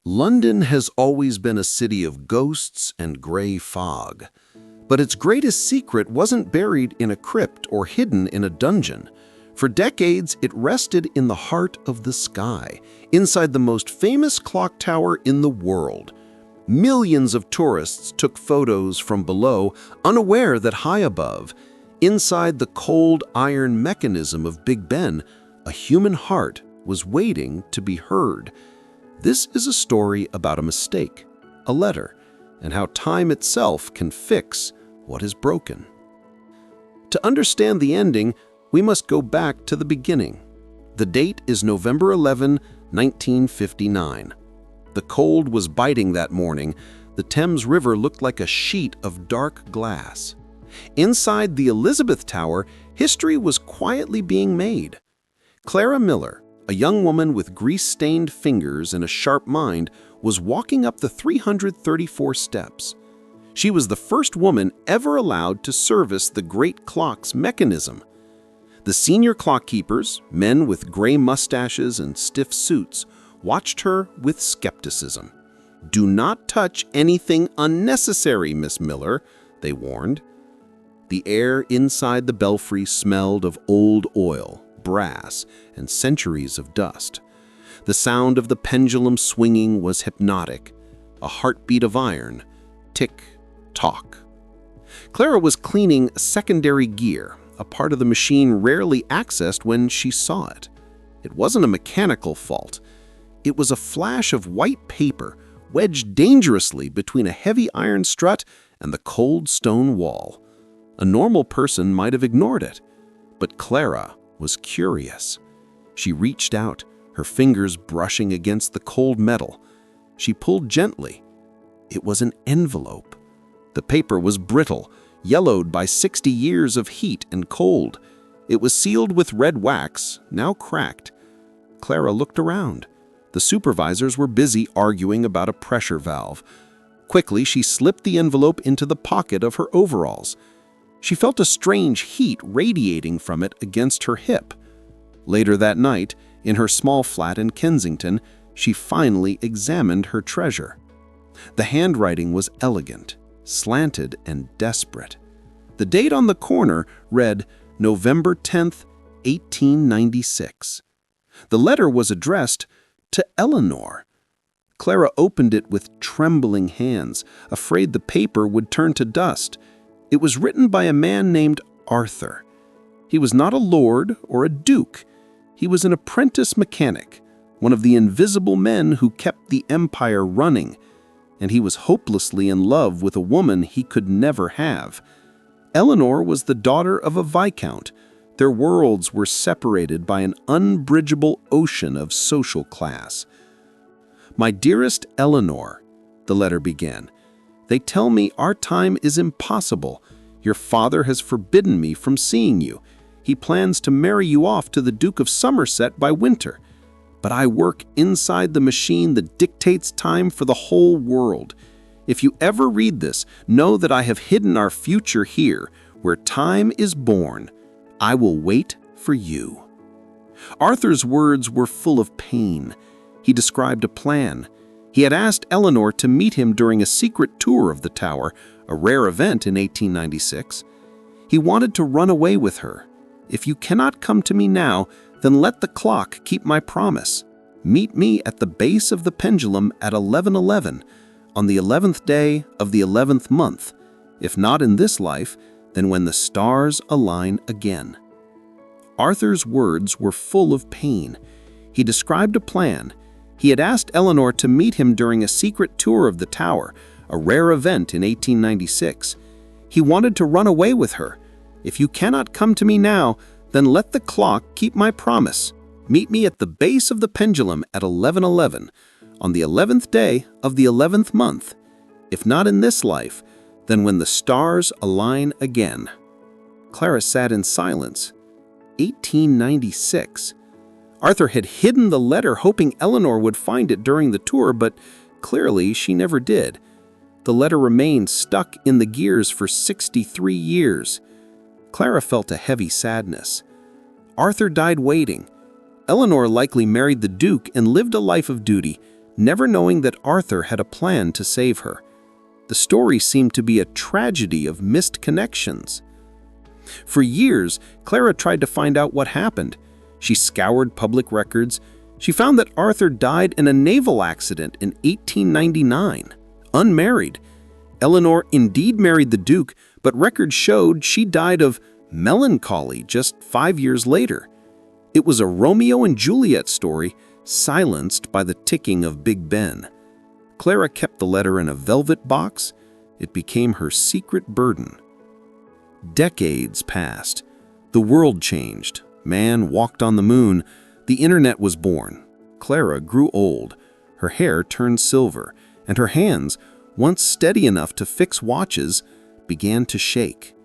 London has always been a city of ghosts and gray fog. But its greatest secret wasn't buried in a crypt or hidden in a dungeon. For decades, it rested in the heart of the sky, inside the most famous clock tower in the world. Millions of tourists took photos from below, unaware that high above, inside the cold iron mechanism of Big Ben, a human heart was waiting to be heard. This is a story about a mistake, a letter, and how time itself can fix what is broken. To understand the ending, we must go back to the beginning. The date is November 11, 1959. The cold was biting that morning. The Thames River looked like a sheet of dark glass. Inside the Elizabeth Tower, history was quietly being made. Clara Miller, a young woman with grease-stained fingers and a sharp mind, was walking up the 334 steps. She was the first woman ever allowed to service the great clock's mechanism. The senior clock keepers, men with gray mustaches and stiff suits, watched her with skepticism. "Do not touch anything unnecessary, Miss Miller," they warned. The air inside the belfry smelled of old oil, brass, and centuries of dust. The sound of the pendulum swinging was hypnotic, a heartbeat of iron, tick-tock. Clara was cleaning secondary gear, a part of the machine rarely accessed when she saw it. It wasn't a mechanical fault. It was a flash of white paper wedged dangerously between a heavy iron strut and the cold stone wall. A normal person might have ignored it, but Clara was curious. She reached out, her fingers brushing against the cold metal. She pulled gently. It was an envelope. The paper was brittle, yellowed by 60 years of heat and cold. It was sealed with red wax, now cracked. Clara looked around. The supervisors were busy arguing about a pressure valve. Quickly, she slipped the envelope into the pocket of her overalls. She felt a strange heat radiating from it against her hip. Later that night, in her small flat in Kensington, she finally examined her treasure. The handwriting was elegant, slanted, and desperate. The date on the corner read November 10th, 1896. The letter was addressed to Eleanor. Clara opened it with trembling hands, afraid the paper would turn to dust. It was written by a man named Arthur. He was not a lord or a duke. He was an apprentice mechanic, one of the invisible men who kept the empire running, and he was hopelessly in love with a woman he could never have. Eleanor was the daughter of a viscount. Their worlds were separated by an unbridgeable ocean of social class. "My dearest Eleanor," the letter began, "they tell me our time is impossible. Your father has forbidden me from seeing you. He plans to marry you off to the Duke of Somerset by winter. But I work inside the machine that dictates time for the whole world. If you ever read this, know that I have hidden our future here, where time is born. I will wait for you." Arthur's words were full of pain. He described a plan. He had asked Eleanor to meet him during a secret tour of the tower, a rare event in 1896. He wanted to run away with her. "If you cannot come to me now, then let the clock keep my promise. Meet me at the base of the pendulum at 11:11, on the 11th day of the 11th month. If not in this life, then when the stars align again." Arthur's words were full of pain. He described a plan. He had asked Eleanor to meet him during a secret tour of the tower, a rare event in 1896. He wanted to run away with her. "If you cannot come to me now, then let the clock keep my promise. Meet me at the base of the pendulum at 11:11, on the 11th day of the 11th month. If not in this life, then when the stars align again." Clara sat in silence. 1896. Arthur had hidden the letter hoping Eleanor would find it during the tour, but clearly she never did. The letter remained stuck in the gears for 63 years. Clara felt a heavy sadness. Arthur died waiting. Eleanor likely married the Duke and lived a life of duty, never knowing that Arthur had a plan to save her. The story seemed to be a tragedy of missed connections. For years, Clara tried to find out what happened. She scoured public records. She found that Arthur died in a naval accident in 1899, unmarried. Eleanor indeed married the Duke, but records showed she died of melancholy just 5 years later. It was a Romeo and Juliet story, silenced by the ticking of Big Ben. Clara kept the letter in a velvet box. It became her secret burden. Decades passed. The world changed. Man walked on the moon. The internet was born. Clara grew old. Her hair turned silver, and her hands, once steady enough to fix watches, began to shake.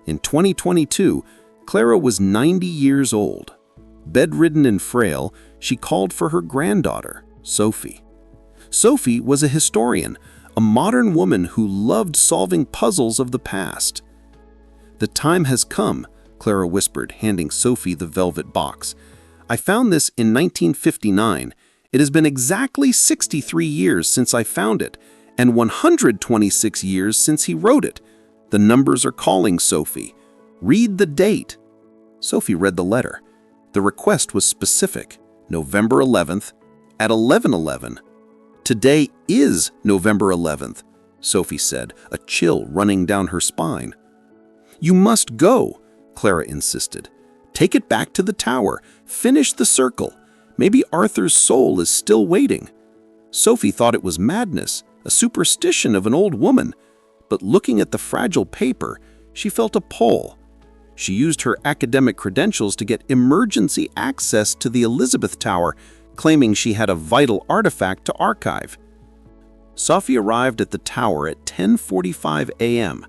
In 2022, Clara was 90 years old. Bedridden and frail, she called for her granddaughter, Sophie. Sophie was a historian, a modern woman who loved solving puzzles of the past. "The time has come," Clara whispered, handing Sophie the velvet box. "I found this in 1959. It has been exactly 63 years since I found it, and 126 years since he wrote it. The numbers are calling, Sophie. Read the date." Sophie read the letter. The request was specific. November 11th at 11:11. "Today is November 11th, Sophie said, a chill running down her spine. "You must go," Clara insisted. "Take it back to the tower. Finish the circle. Maybe Arthur's soul is still waiting." Sophie thought it was madness, a superstition of an old woman. But looking at the fragile paper, she felt a pull. She used her academic credentials to get emergency access to the Elizabeth Tower, claiming she had a vital artifact to archive. Sophie arrived at the tower at 10:45 a.m.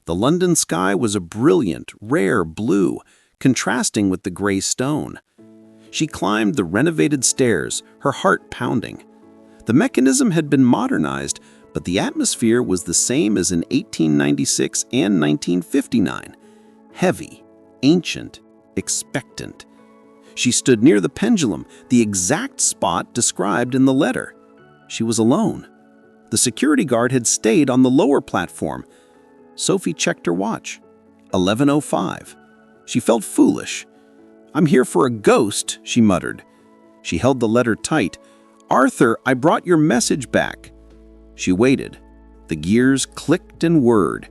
The London sky was a brilliant, rare blue, contrasting with the gray stone. She climbed the renovated stairs, her heart pounding. The mechanism had been modernized, but the atmosphere was the same as in 1896 and 1959. Heavy, ancient, expectant. She stood near the pendulum, the exact spot described in the letter. She was alone. The security guard had stayed on the lower platform. Sophie checked her watch. 11:05. She felt foolish. "I'm here for a ghost," she muttered. She held the letter tight. "Arthur, I brought your message back." She waited. The gears clicked and whirred.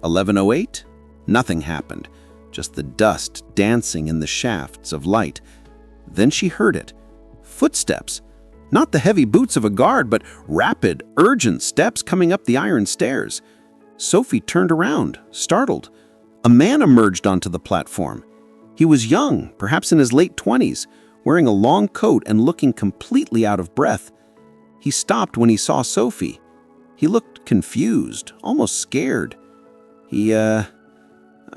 11:08. Nothing happened, just the dust dancing in the shafts of light. Then she heard it. Footsteps. Not the heavy boots of a guard, but rapid, urgent steps coming up the iron stairs. Sophie turned around, startled. A man emerged onto the platform. He was young, perhaps in his late 20s, wearing a long coat and looking completely out of breath. He stopped when he saw Sophie. He looked confused, almost scared.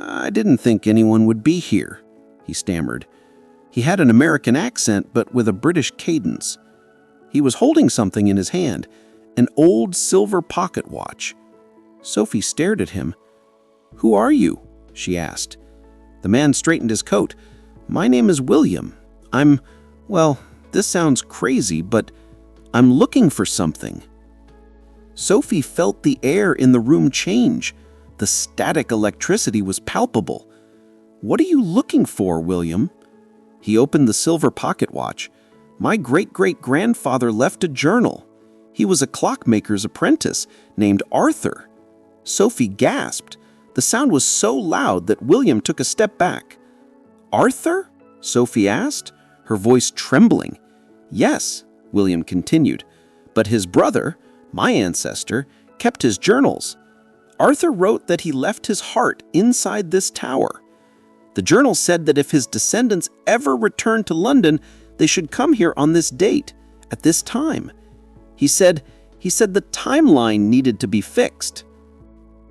I didn't think anyone would be here," he stammered. He had an American accent, but with a British cadence. He was holding something in his hand, an old silver pocket watch. Sophie stared at him. "Who are you?" she asked. The man straightened his coat. "My name is William. This sounds crazy, but I'm looking for something." Sophie felt the air in the room change. The static electricity was palpable. "What are you looking for, William?" He opened the silver pocket watch. "My great-great-grandfather left a journal. He was a clockmaker's apprentice named Arthur." Sophie gasped. The sound was so loud that William took a step back. "Arthur?" Sophie asked, her voice trembling. "Yes," William continued, "but his brother, my ancestor, kept his journals. Arthur wrote that he left his heart inside this tower. The journal said that if his descendants ever returned to London, they should come here on this date, at this time. He said the timeline needed to be fixed."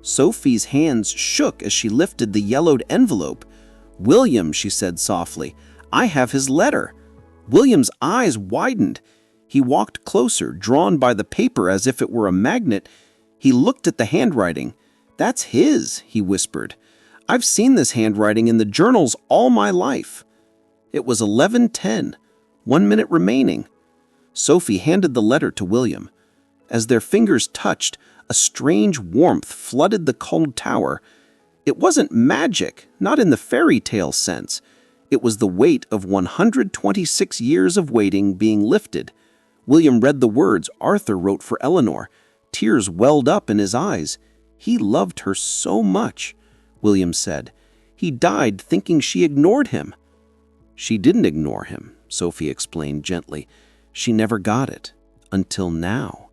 Sophie's hands shook as she lifted the yellowed envelope. "William," she said softly, "I have his letter." William's eyes widened. He walked closer, drawn by the paper as if it were a magnet. He looked at the handwriting. "That's his," he whispered. "I've seen this handwriting in the journals all my life." It was 11:10, 1 minute remaining. Sophie handed the letter to William. As their fingers touched, a strange warmth flooded the cold tower. It wasn't magic, not in the fairy tale sense. It was the weight of 126 years of waiting being lifted. William read the words Arthur wrote for Eleanor. Tears welled up in his eyes. He loved her so much, William said. He died thinking she ignored him. She didn't ignore him, Sophie explained gently. She never got it. Until now.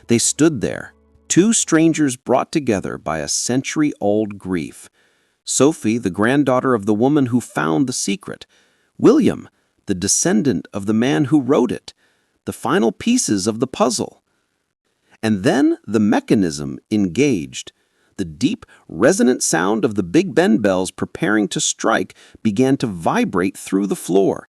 They stood there, two strangers brought together by a century-old grief. Sophie, the granddaughter of the woman who found the secret. William, the descendant of the man who wrote it. The final pieces of the puzzle. And then the mechanism engaged. The deep, resonant sound of the Big Ben bells preparing to strike began to vibrate through the floor.